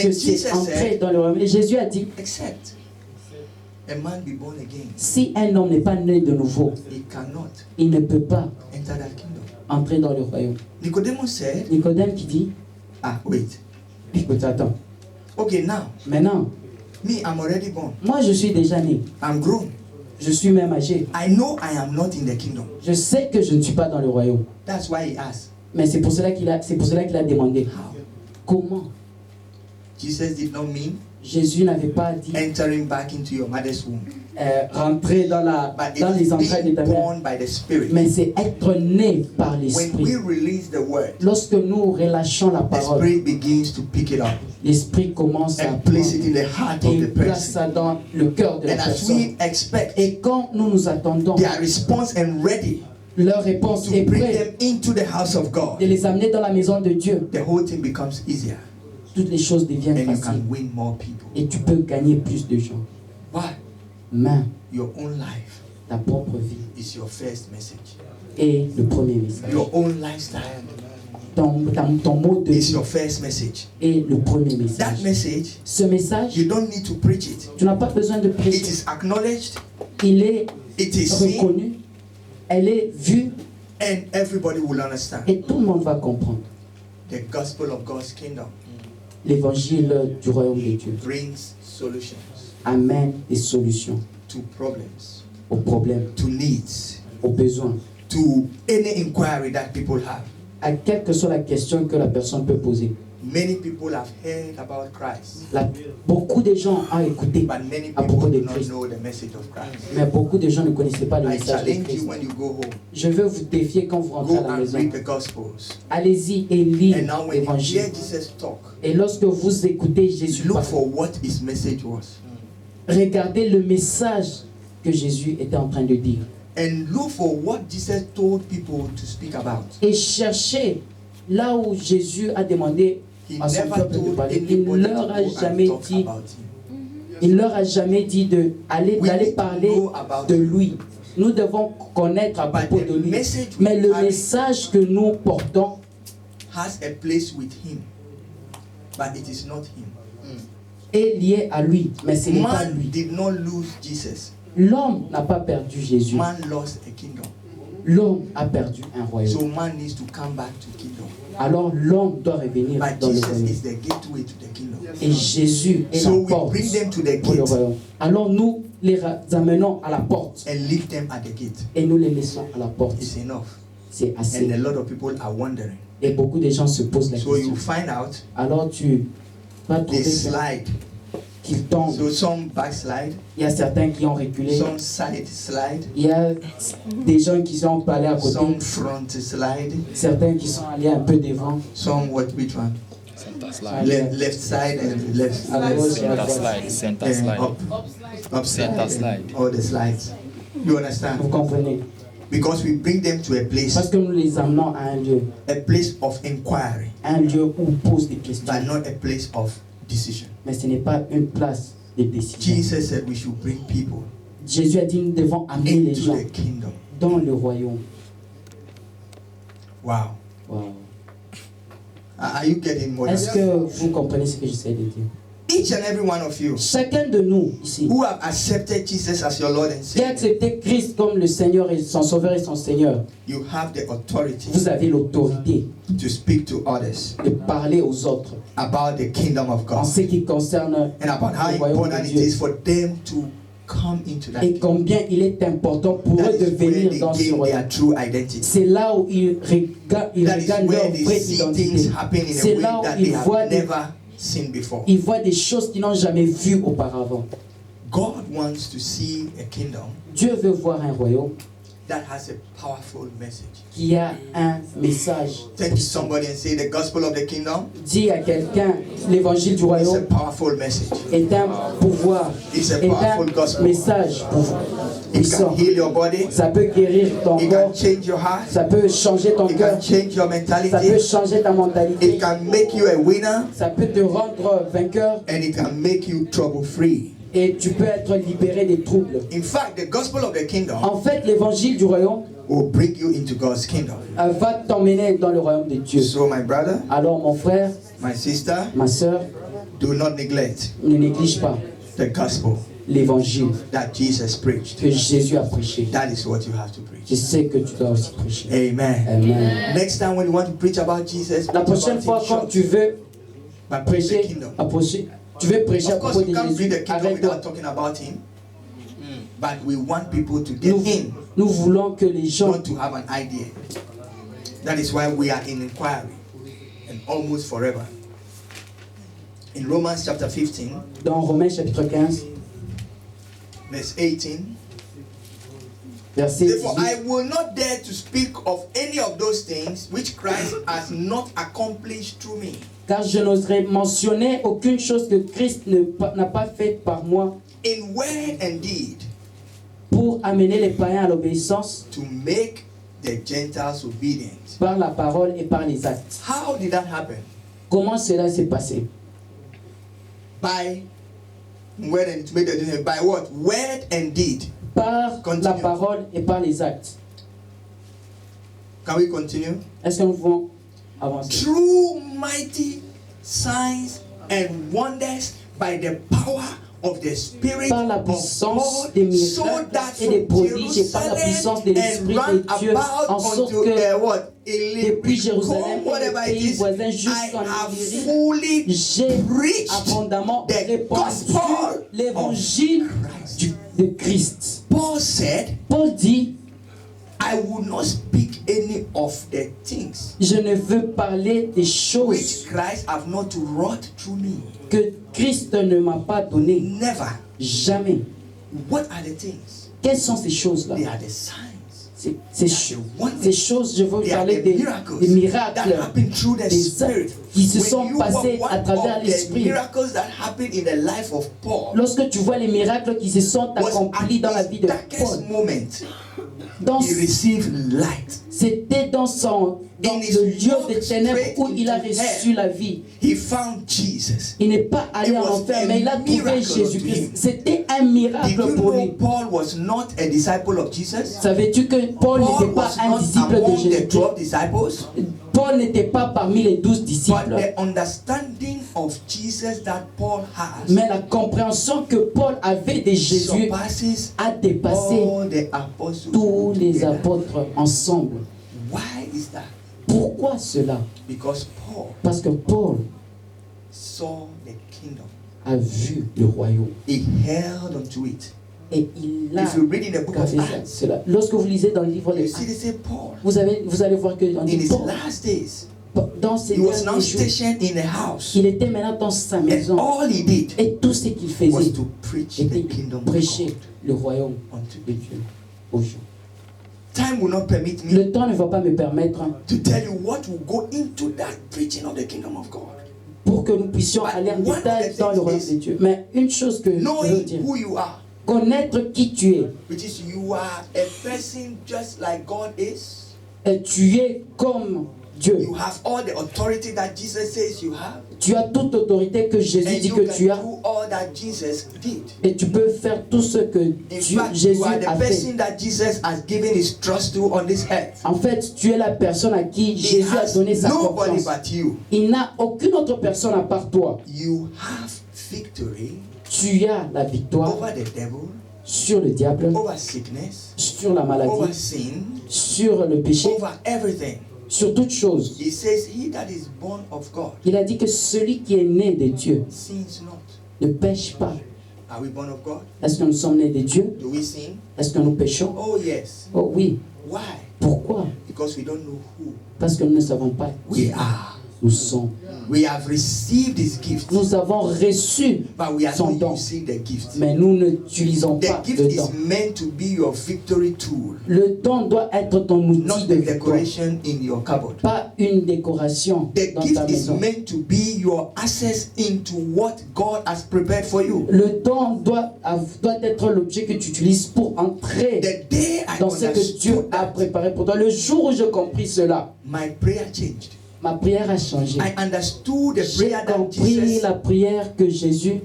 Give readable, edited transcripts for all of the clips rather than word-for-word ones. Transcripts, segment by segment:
que c'est entré dans le royaume. Et Jésus a dit, except a man be born again, si un homme n'est pas né de nouveau, he cannot il ne peut pas enter that kingdom. entrer dans le royaume. Nicodemus said, Nicodème qui dit, wait. écoute, attends, Okay, now, maintenant, me, I'm already born. moi je suis déjà né, I'm grown. je suis même âgé. I know I am not in the kingdom. Je sais que je ne suis pas dans le royaume. That's why he asked, Mais c'est pour cela qu'il a demandé, how? comment? Jesus did not mean Jésus n'avait pas dit entering back into your mother's womb, rentrer dans but les it's entrailles de being ta mère. born by the Spirit. Mais c'est être né par When l'esprit. we release the word, Lorsque nous relâchons la the parole, Spirit begins to pick it up l'esprit commence à and place prendre it in the heart et of il the place ça person. dans le cœur de la And as personne. we expect Et quand nous nous attendons, their response and ready leur réponse to est bring prête them into the house of de God, les amener dans la maison de Dieu. the whole thing becomes easier Toutes les choses deviennent and you faciles. can win more people. Et tu peux gagner plus de gens. Why? Mais Your own life ta propre vie is your first message. est le premier message. Your own lifestyle Ton mot de is vie your first message. est le premier That message. message, Ce message, you don't need to preach it. tu n'as pas besoin de It prêcher. is acknowledged, Il est it is seen, reconnu, elle est vue and everybody will understand. et tout le monde va comprendre. The gospel of God's kingdom L'évangile du royaume de Dieu brings solutions amène des solutions to problems, aux problèmes, to needs, aux besoins, to any inquiry that people have. à quelle que soit la question que la personne peut poser. Many people have heard about Christ, Beaucoup de gens ont écouté, but many à people propos de do not Christ. know the message of Christ. Mais beaucoup de gens ne connaissaient pas le I message de challenge Christ. you when you go home, Je veux vous défier quand vous rentrez go à la and maison. read the Gospels. Allez-y et lisez And now when you hear l'évangile. Jesus talk, Et lorsque vous écoutez Jésus look parler, for what his message was. regardez le message que Jésus était en train de dire. And look for what Jesus told people to speak about. Et cherchez là où Jésus a demandé He à son never peuple de told parler. anybody Il to leur go a and jamais talk dit, about him. il leur a jamais dit d'aller We need to parler know about de him. lui. Nous devons connaître à But propos the de lui. message we Mais le carry message que nous portons has a place with him, but it is not him. est lié à lui, mais ce n'est pas Man lui. did not lose Jesus. L'homme n'a pas perdu Jésus. Man lost a kingdom. L'homme a perdu un royaume. So man needs to come back to kingdom. Alors l'homme doit revenir But dans le Jesus royaume. is the gateway to the kingdom. Et Jésus est So la we porte bring them to the pour le gate royaume. Alors nous les amenons à la porte and leave them at the gate. et nous les laissons à la porte. It's enough. C'est And a assez. lot of people are wondering. Et beaucoup de gens se posent la So you question. find out Alors tu vas they trouver slide. qu'ils tombent. So some backslide, Il y a certains qui ont reculé. some side slide, Il y a des gens qui sont allés à côté. some front slide, Certains qui sont allés un peu devant. some which one? Center slide. Left side and left, À gauche et à Center droite. slide. Center and slide. up Center slide. all the slides. You Vous understand? comprenez? Because we bring them to a Parce place, que nous les amenons à a place of inquiry, un lieu où on pose des questions. but not a place of decision. Mais ce n'est pas une place de décision. Jesus said we should bring people Jésus a dit nous devons amener les into gens the kingdom. dans le royaume. Wow. Wow. Are you getting what I'm Est-ce saying? que vous comprenez ce que j'essaie de dire? Each and every one of you Chacun de nous ici who have accepted Jesus as your Lord and qui a Savior, accepté Christ comme le Seigneur et son Sauveur et son Seigneur, you have the authority vous avez l'autorité to speak to others de parler aux autres about the kingdom of en God ce qui concerne and about how le royaume important de it Dieu is for them to come into that et kingdom. combien il est important pour That eux de is where venir they dans ce gain royaume. their true identity. C'est là où ils That is regardent where leur they vraie see identité. things happen in a C'est way là où that they ils voient have des never seen before. Ils voient des choses qu'ils n'ont jamais vues auparavant. God wants to see a kingdom Dieu veut voir un royaume that has a powerful message. qui a un message. Turn to somebody and say the gospel of the kingdom Dis à quelqu'un, l'évangile du is a royaume powerful message. est un pouvoir, It's a est powerful un gospel. message It puissant. can heal your body. Ça peut guérir ton It corps, can change your heart. ça peut changer ton It cœur, can change your ça peut mentality. changer ta mentalité, It can make you a winner, ça peut te rendre vainqueur and it can make you trouble-free. et tu peux être libéré des troubles. In fact, the gospel of the kingdom En fait, l'évangile du royaume will bring you into God's kingdom. va t'emmener dans le royaume de Dieu. So, my brother, Alors mon frère, my sister, ma soeur, Do not neglect Ne néglige pas the gospel l'évangile that Jesus preached. que Jésus a prêché. That is what you have to preach. Je sais que tu dois aussi prêcher. Amen. Amen. Next time when you want to preach about Jesus, La preach prochaine about fois, him quand short. tu veux But preach the prêcher, kingdom. tu veux prêcher à Of course, propos you de can't Jésus, preach the kingdom arrête-toi. without talking about him. But we want people to get in, Nous voulons que les gens, not to have an idea. That is why we are in inquiry, and almost forever. In Romans chapter 15, dans Romains chapitre 15, verse 18, verset therefore 18, I will not dare to speak of any of those things which Christ has not accomplished through me. car je n'oserais mentionner aucune chose que Christ n'a pas faite par moi In word and deed, pour amener les païens à l'obéissance to make the Gentiles obedient. par la parole et par les actes. How did that happen? Comment cela s'est passé? By word and to make the difference. By what? Word and deed. Par Continue. la parole et par les actes. Can we continue? Est-ce que nous pouvons avancer? Through mighty signs and wonders by the power of the Spirit Par la of puissance God, des so miracles that et des from prodiges et par la puissance de Jerusalem l'Esprit and de run Dieu, about en sorte unto que what? depuis Jérusalem et whatever les it pays is, voisins I jusqu'en have Illyrie, fully j'ai preached abondamment the répandu gospel l'évangile of Christ. de Christ. Paul said, Paul dit, I will not speak any of the things je ne veux parler des which choses Christ have not wrought through me. que Christ ne m'a pas données. Never. Jamais. What are the things? Quelles sont ces choses-là? They are the signs. Ces choses, je veux They are parler the des miracles miracles, that happen through the des Spirit. actes qui se When sont you passés walk à travers one of the l'Esprit. miracles that happened in the life of Paul Lorsque tu vois les miracles qui se sont was accomplis dans la at vie his de darkest Paul, moment. dans He received light. c'était dans le lieu des ténèbres où il a reçu la vie. He found Jesus. Il n'est pas allé It en was enfer, a mais il a trouvé miracle to Jésus-Christ. him. C'était un Did miracle you pour know lui. Paul was not a disciple of Jesus? Savais-tu que Paul Paul n'était pas was un not disciple de among the Jésus-Christ? 12 disciples. Paul n'était pas parmi les 12 But disciples. the understanding of Jesus that Paul has Mais la compréhension que Paul avait de Jésus surpasses a dépassé all the apostles tous les together. apôtres ensemble. Why is that? Pourquoi cela? Because Paul Parce que Paul saw the kingdom. a vu le royaume He held onto it. et il a If you read in the book of gardé Acts, cela. Lorsque vous lisez dans le livre you des see Actes, they say Paul, vous allez voir que on in dit his Paul, last days, dans ses he was now derniers jours, stationed in a house. il était maintenant dans sa And maison all he did et tout ce qu'il was faisait to preach the était kingdom of prêcher God le royaume unto de me. Dieu aux gens. Time will not permit me Le temps ne va pas me permettre to tell you what will go into that preaching of the kingdom of God. pour que nous puissions aller en détail dans le royaume de Dieu. Mais une chose que je veux Knowing dire, who you are, connaître qui tu es, which is you are a person just like God is. et tu es comme Dieu. You have all the authority that Jesus says you have. Tu as toute autorité que Jésus And dit you que can tu as. do all that Jesus did. Et tu peux faire tout ce que In fact, Jésus you are the a fait. person that Jesus has given his trust to on this earth. En fait, tu es la personne à qui He Jésus a has donné sa nobody confiance. but you. Il n'a aucune autre personne à part toi. You have victory Tu as la victoire over the devil, sur le diable, over sickness, sur la over maladie, sin, sur le péché, over everything. sur toutes choses. He says, he that is born of God Il a dit que celui qui est né de Dieu sins not. ne pêche pas. Are we born of God? Est-ce que nous sommes nés de Dieu? Do we sin? Est-ce que nous péchons? Oh yes. Oh oui. Why? Pourquoi? Because we don't know who Parce que nous ne savons pas we qui are. nous sommes. We have received his gift, Nous avons reçu but we are son not don, using the gift. mais nous n'utilisons The pas gift le is don. meant to be your victory tool, Le don doit être ton outil not de the victoire, decoration in your cupboard. pas une décoration The dans ta gift is maison. meant to be your access into what God has prepared for you. Le don doit être l'objet que tu utilises pour entrer The day I dans ce que Dieu understood a that, préparé pour toi. Le jour où j'ai compris cela, my prayer changed. ma prière a changé. I understood the J'ai prayer that compris Jesus la prière que Jésus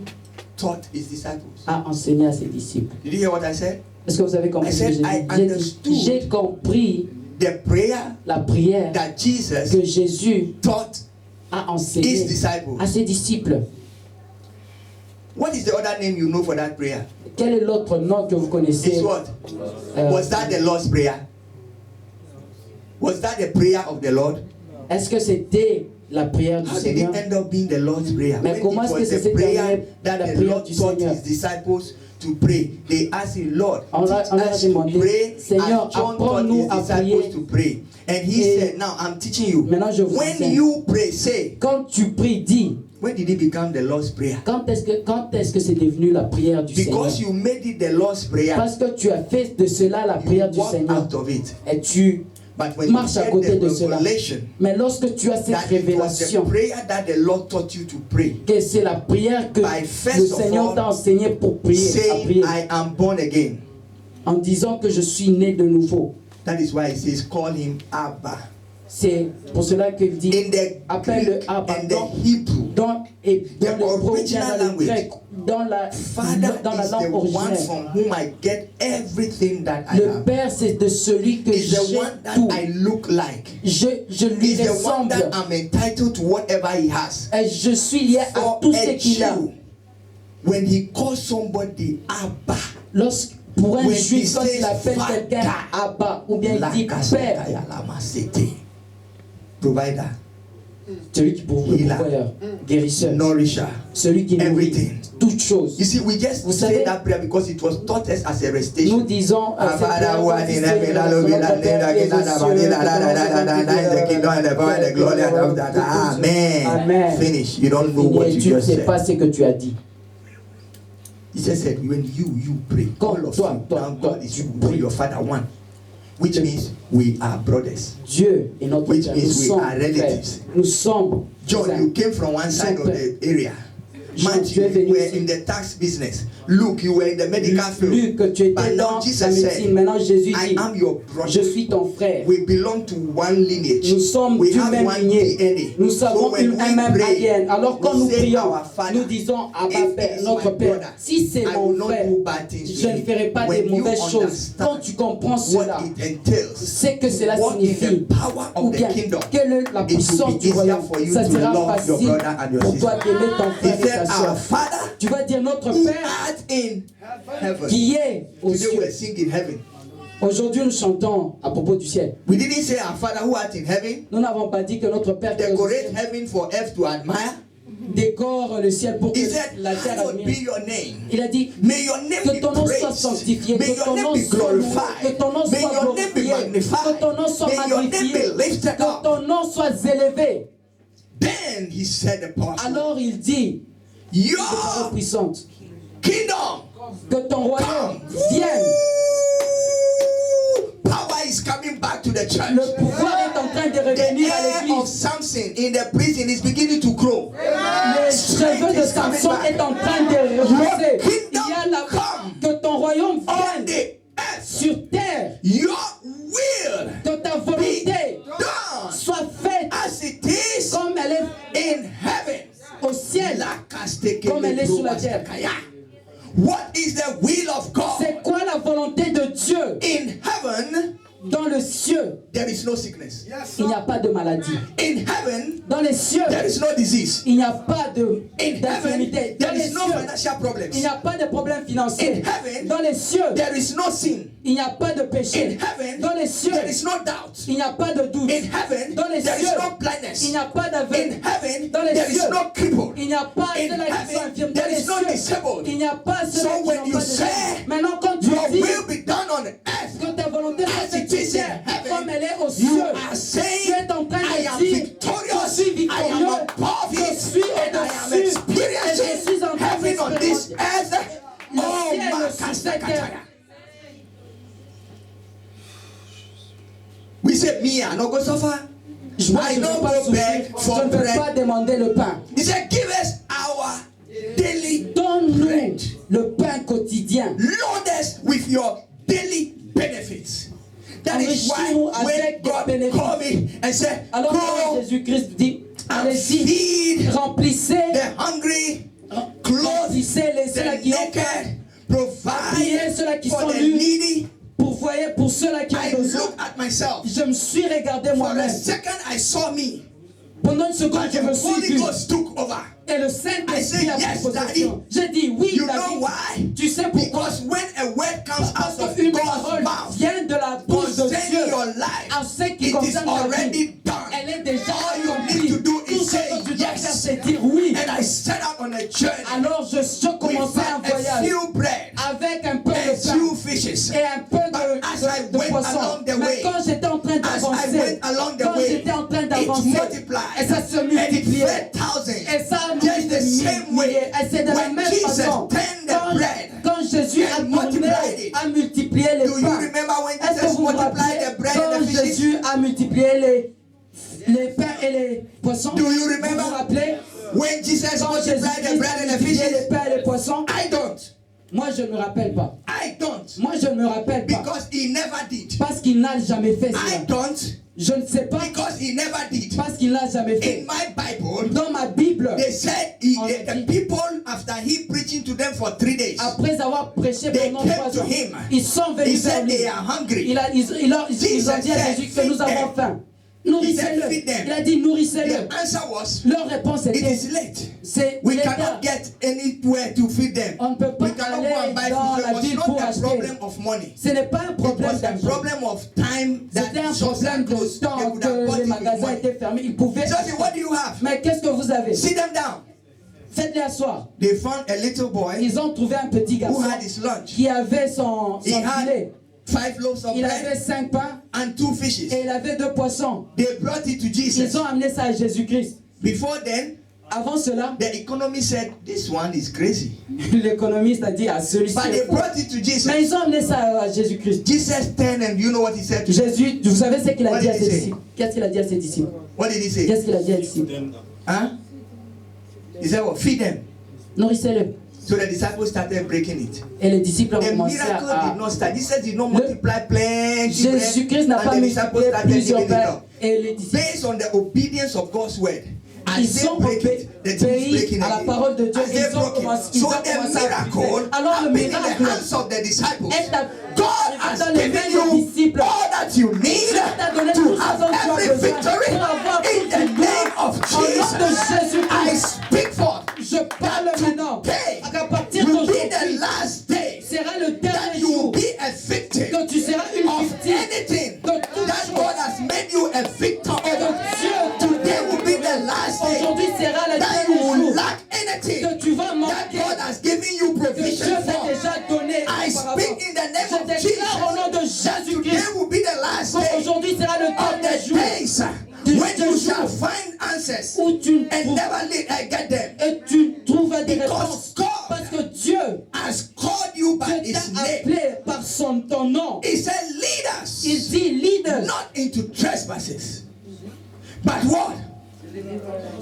taught his disciples. a enseignée à ses disciples. Did you hear what I said? Est-ce que vous avez compris I ce que said, j'ai I dit? J'ai dit, understood j'ai compris The prayer la prière that Jesus que Jésus taught a his enseignée disciples. à ses disciples. What is the other name you know for that prayer? Quel est l'autre nom que vous connaissez? It's what? Was that the Lord's prayer? Was that the prayer of the Lord? Est-ce que c'était la prière du How did Seigneur? it end up being the Lord's prayer? Mais When comment it est-ce que was c'est the prayer la that the prière Lord du taught Seigneur? his disciples to pray, they asked him, Lord, On leur teach a us to demandé, pray Seigneur, as John taught apprends-nous his à disciples prier. to pray. And he Et said, now I'm teaching you. maintenant, je vous When enseigne. you pray, say, Quand tu pries, dis. when did it become the Lord's prayer? Quand est-ce que c'est devenu la prière du Because Seigneur? you made it the Lord's prayer, Parce que tu as fait de cela la prière you du walk Seigneur. out of it. Et tu But when you marches à get côté the de cela. revelation Mais lorsque tu as cette that it was the révélation prayer that the Lord taught you to pray, que c'est la prière que by le first of Seigneur all, t'a enseigné pour prier, à saying, prier, I am born again. en disant que je suis né de nouveau. That is why it says, call him Abba. C'est pour cela qu'il dit, In the appelle-le Greek Abba. and the Hebrew, Dans The le hébreu, original dans le language. grec, dans la Father is langue the one originelle. from whom I get everything that I Le have. Père, c'est de celui que Is the j'ai one that tout. I look like. Je lui Is the one ressemble. that I'm entitled to whatever he has. Et je suis lié à For tout a ce qu'il a. Jew, when he calls somebody Abba, Pour un when juif, he quand il says appelle quelqu'un Father, Abba, ou bien il dit Père, provider, celui qui pourvoyeur, guérisseur, nourisher, celui qui nourrit everything. toutes choses. You see, we just Vous say savez, that prayer because it was taught us as a nous recitation. disons cette prière Amen. Finish. You don't know what you tu ne just sais said. pas ce que tu as dit. He just said, when you pray, Quand all of toi, you, toi, now toi, God is tu one, your Father one, which means we are brothers. Dieu est notre Which Père. means Nous we sommes are relatives. frères. Nous sommes John, cousins. you came from one side of the area. Matthew, tu es you were venu in the tax business. Luke, you were in the medical field. Luc, tu But étais now dans Jesus la médecine. said, Maintenant, Jésus I dit, am your brother. je suis ton frère. We belong to one lineage. Nous sommes We du have même one lignée. DNA. Nous So avons when un we même pray, ADN. Alors quand we nous say prions, our Father, nous disons Abba if Père, it is notre my Père. brother, Si c'est I mon will not frère, do bad things je to ne him. ferai pas When de you mauvaises choses. understand Quand tu comprends what cela, it entails, c'est que cela what is signifie, the power ou of the bien, kingdom, quelle est la it will puissance be du easier royaume. for you Ça to sera love your facile brother and your pour toi sister. d'aimer ton He frère et said, ta our soeur. Father Tu vas dire notre who Père art in heaven. qui est aux Today cieux. we sing in heaven. Aujourd'hui, nous chantons à propos du ciel. We didn't say our Father who art in heaven. Nous n'avons pas dit que notre Père qui est au Decorate ciel heaven for earth to admire. décore le ciel pour que He said, la terre hallowed be admire. your name. Il a dit May your name que be ton nom soit praised. sanctifié, May que your ton name nom be soit loué, glorified. que ton nom May soit your name be glorifié, magnified. que ton nom soit May your name magnifié, be lifted que up. ton nom soit élevé. Then he said the powerful, Alors il dit, your parole puissante, kingdom que ton royaume vienne. Power is coming back to the church. Le pouvoir est en train de The revenir à hair of l'église. Samson in the prison is beginning to grow. Les cheveux de Samson est en train de repousser. Il y a la que ton royaume On vienne the earth, sur terre. your will Que ta volonté done soit faite as it is comme elle est in heaven. au ciel. Comme elle est sur la terre. What is the will of God? C'est quoi la volonté de Dieu? In heaven, Dans le cieux, there is no sickness. il n'y a pas de maladie. In heaven, Dans les cieux, there is no disease. il n'y a pas In d'infirmité. heaven, Dans there les is no cieux, financial il problems. n'y a pas de problème financier. In heaven, Dans les cieux, there is no sin. il n'y a pas de péché. In heaven, Dans les cieux, there is no doubt. il n'y a pas de doute. In heaven, Dans les there is cieux, no il blindness. n'y a pas In d'aveugle. heaven, Dans les there is cieux, no cripple. il n'y a pas In ceux-là qui sont heaven, infirmes. Dans there les is no cieux, disabled. il n'y a pas ceux-là So qui when n'ont you pas de say, Maintenant, quand tu your dis will be done on earth que ta volonté soit as faite it sur is in terre, heaven, comme elle est aux you cieux, are tu saying, es en train I am de dire, victorious, je suis I am victorieux, above je it, suis and I am au-dessus, et je suis experiencing en train heaven on this d'expérimenter earth. le Oh, ciel my sur cette terre. We say, me, I not go suffer. Moi, I je ne don't veux pas go souffrir, beg je for ne veux bread. pas demander le pain. He said, give us our daily Donne-nous bread. le pain quotidien. Load us with your daily benefits. That is why Enrichis-nous when avec des God bénéfices. called me and said, Alors que go Jésus-Christ dit, and allez-y, feed remplissez, the hungry, clothe remplissez les ceux-là the qui ont faim, naked, Priez ceux-là provide qui for sont the nus. needy. pourvoyez pour ceux-là qui I ont besoin. look at myself. Je me suis regardé For a moi-même. second, I saw me. Pendant une seconde, But je me the suis Holy vu. Ghost took over. Et le I Saint-Esprit said, a pris yes, possession. J'ai dit oui, You know David. why? Tu sais pourquoi? Because when a word comes Parce out of qu'une God's parole mouth vient de la bouche de concerning Dieu. your life, En ce qui it is concerne ta vie, already done. elle est déjà All you accomplie. need to do Tout is ce say que tu dois faire, yes. c'est dire oui. And I set out on a journey Alors je commençais un with a voyage few bread avec un peu and de few pain fishes. et un peu As I de went poisson. along the Mais way, quand j'étais en train As I d'avancer, went along the quand way, j'étais en train it d'avancer, multiplied et ça se and it multipliait. fed thousands. Et ça a Just the multiplié. same way, Et c'est de la when même Jesus façon. turned the bread Quand Jésus a and multiplied tourné, it. a multiplié les Do you pains. remember when Est-ce que Jesus vous vous multiplied rappelez the bread quand and the fishes? Jésus a multiplié les pains et les poissons? Do you Vous remember vous rappelez when Jesus quand multiplied the Jésus bread a and the multiplié les fishes? pains et les poissons? I don't. Moi, je ne me rappelle pas. I don't. Moi, je ne me rappelle pas. Because he never did. Parce qu'il n'a jamais fait I cela. don't. Je ne sais pas. Because he never did. Parce qu'il n'a jamais fait. In my Bible, Dans ma Bible, they said the people, after he preaching to them for 3 days, après avoir prêché they pendant came 3 to jours, him. ils sont He venus vers said lui. they are hungry. Ils ont dit à Jésus que nous avons faim. Nourrissez-le. Feed them. Il a dit nourrissez-le. The answer was, Leur réponse it était is late. c'est We il est cannot tard. get anywhere to feed them. On ne peut pas We cannot aller go and buy dans food. la So it ville was pour not a acheter. problem of money. Ce n'est pas un It problème was a d'argent. problem of time C'était un that shops problème are de closed. They temps would have que bought les it with magasins money. étaient fermés. Ils pouvaient. So what do you have? Mais qu'est-ce que vous avez? Sit them down. Faites-les asseoir. They found a little boy Ils ont trouvé un petit who garçon had his lunch. qui avait son He had filet. 5 loaves of Il avait bread 5 pains and 2 fishes. et il avait 2 poissons. They brought it to Jesus. Ils ont amené ça à Jésus-Christ. Before then, Avant cela, the economy said, this one is crazy. l'économiste a dit à celui-ci. But they brought it to Jesus. Mais ils ont amené ça à Jésus-Christ. Jesus turned and you know what he said to them? Jésus, vous savez ce qu'il a What dit à did he ses say? disciples? Qu'est-ce qu'il a dit à ses disciples? What did he say? Qu'est-ce qu'il a dit à ses disciples? Huh? He said, well, feed them. Nourrissez-le. So the disciples started breaking it. Et les disciples ont The commencé miracle à... did not start. Jesus did not multiply plenty Jésus-Christ n'a bread, pas and the disciples multiplié started plusieurs giving it pains. up. Et les disciples, Based on the obedience of God's word. As ils they ont break it, the thing is breaking obéi à la again. parole de Dieu. As they Ils ont broke commencé it. So à the briser. miracle Alors le happened in the miracle hands of the disciples. est à God has dans les given mains des you disciples. all that you need Dieu t'a donné tout to ce have dont tu as every besoin victory pour avoir in toute the victoire. name of Au nom de Jesus. I Jésus-Christ, speak forth. je parle maintenant Today qu'à partir will be d'aujourd'hui the last day sera le that dernier you will jour be a victim que tu seras une of victime anything de toute that chose. God has made you a victim Et de of. Dieu, Today will be the last day aujourd'hui sera le that you dernier will jour lack anything que tu vas that manquer, God has given you que Dieu provision t'a for. déjà donné I auparavant. speak in the name Je of déclare au nom de Jesus that today Jésus-Christ will be the last day qu'aujourd'hui sera le of dernier the jour days when you shall find answers où tu and trouves never get them. et tu trouves des Because réponses. God Parce que Dieu has called you by Dieu His t'a name. appelé par ton nom. He said, lead us Il dit leader, not into trespasses, but what?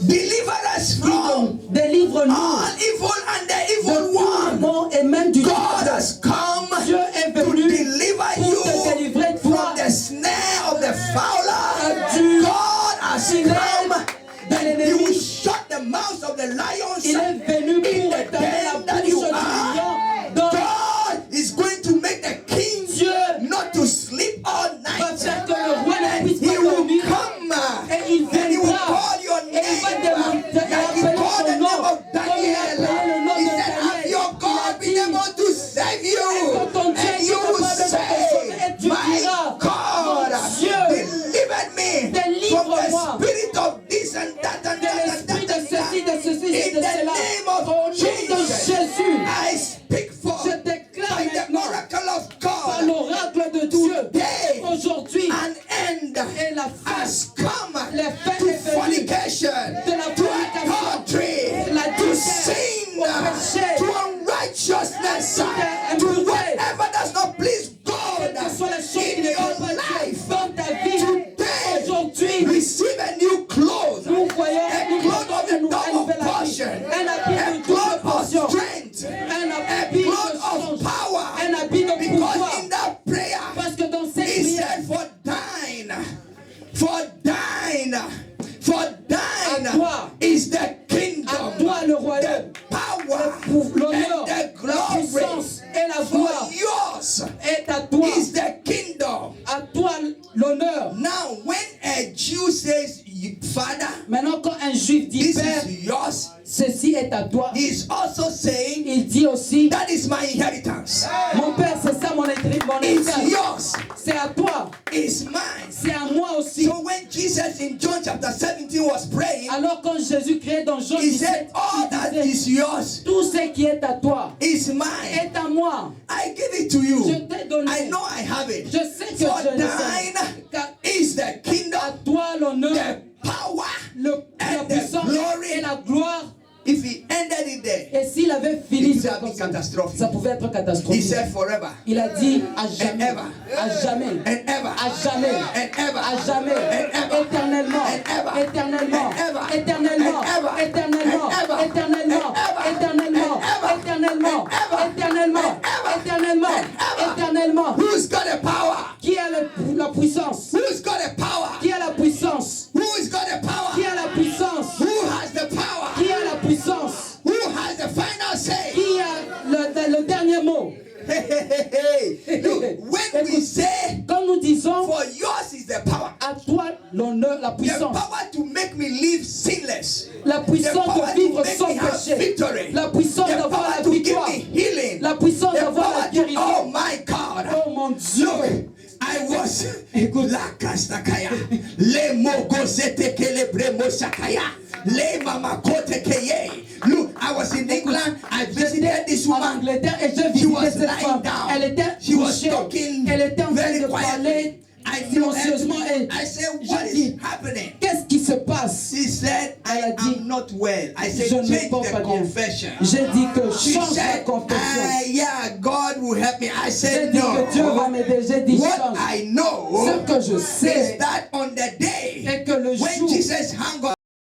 Deliver us from délivre-nous all evil and the de evil tout le one. bon et même du God diable. has come Dieu est to venu deliver pour te you délivrer toi from the snare of the fowler. du God has filet come de that He will l'ennemi. shut the mouths of the lions. Il est venu pour the éteindre la den that bouche you du are. lion. Donc God is going to make the king Dieu not to sleep all va night. faire que le roi ne And puisse He pas will dormir. come Et il and He will viendra. call your Et il va name demander, like He appeler called the ton name nom. of Comme il a appelé le Daniel. nom He de said, have Daniel. your God been able to save you? Quand ton Dieu And est you will capable de te sauver, say, et tu my diras, God mon Dieu, delivered me from délivre-moi the spirit of this and that and de that and l'esprit de that and ceci, de that. ceci et In de the cela. name Au of nom de Jesus, Jésus, I speak for je déclare by the maintenant oracle of par God l'oracle de Dieu, today aujourd'hui, an end et la fin has come Les faits to est venu fornication, de la to fornication, adultery, la to adultère, sin, au péché, to unrighteousness, à to l'impureté, whatever does not please God quelles que soient les choses qui in ne your plaisent pas Dieu life. dans ta vie. Today, Aujourd'hui, receive a new clothes, nous voyons a nous cloth of the un double nouvel habit, portion, un habit a de double cloth portion, of strength, un a habit de cloth of change, power. un habit de pouvoir. Because in that prayer, Parce que dans cette he prière, said, for thine, À toi. is the à kingdom, toi le royaume, the power, l'honneur, and the la glory puissance also saying, il dit aussi, that is my inheritance. mon Père, c'est ça mon It's héritage. yours. C'est à toi. It's mine. C'est à moi aussi. So when Jesus in John chapter 17 was praying, Alors quand Jésus criait dans Jean he 17, said, all that il disait, is yours tout ce qui est à toi is mine. est à moi. I give it to you. Je t'ai donné. I know I have it. Je sais que For je le sais. thine Car is the à kingdom, toi l'honneur, the power, la and the puissance glory. et la gloire. If he ended it there, Et s'il avait fini, it would ça, have been catastrophic. ça pouvait être He catastrophique. said forever, Il a dit à jamais, ever. à jamais, and ever, à jamais, and ever, à jamais, and ever, éternellement, and ever, éternellement, and ever, éternellement, and ever, éternellement, and ever, éternellement, and ever, éternellement, and ever, éternellement, and ever, éternellement, and ever, éternellement, and ever. éternellement. Who's got the power? Qui a la puissance? Who's got the power? Qui a la puissance? Who's got the power? Qui a la puissance? Who has the power? Qui a la puissance? Who has the final say? Qui a le dernier mot? Look, when we say, Quand nous disons, for yours is the power, à toi l'honneur, la the puissance, power to make me live sinless, la the puissance power de to vivre make sans me have péché, victory, la puissance the d'avoir power la to give victoire, me healing, la puissance the d'avoir la power to, guérison. oh my God. Oh mon Dieu! Look, I was la kastakaya, le mogozete kelebre mosakaya, le mamakote keye. Look, I was in England. I visited this En woman. Angleterre et j'ai She was visité cette lying femme. down. Elle était She was couchée. talking Elle était en train very de quietly. parler I knew her. silencieusement et I said, je what is dis, happening? qu'est-ce qui se passe? She said, Elle a I dit, am not well. I said, je ne change porte the pas bien. confession. J'ai dit que She change la said, confession. yeah, God will help me. I J'ai said, dit que Dieu va no. m'aider. J'ai dit What change. I know Ce que je is sais that on the day est que le when jour Jesus hung on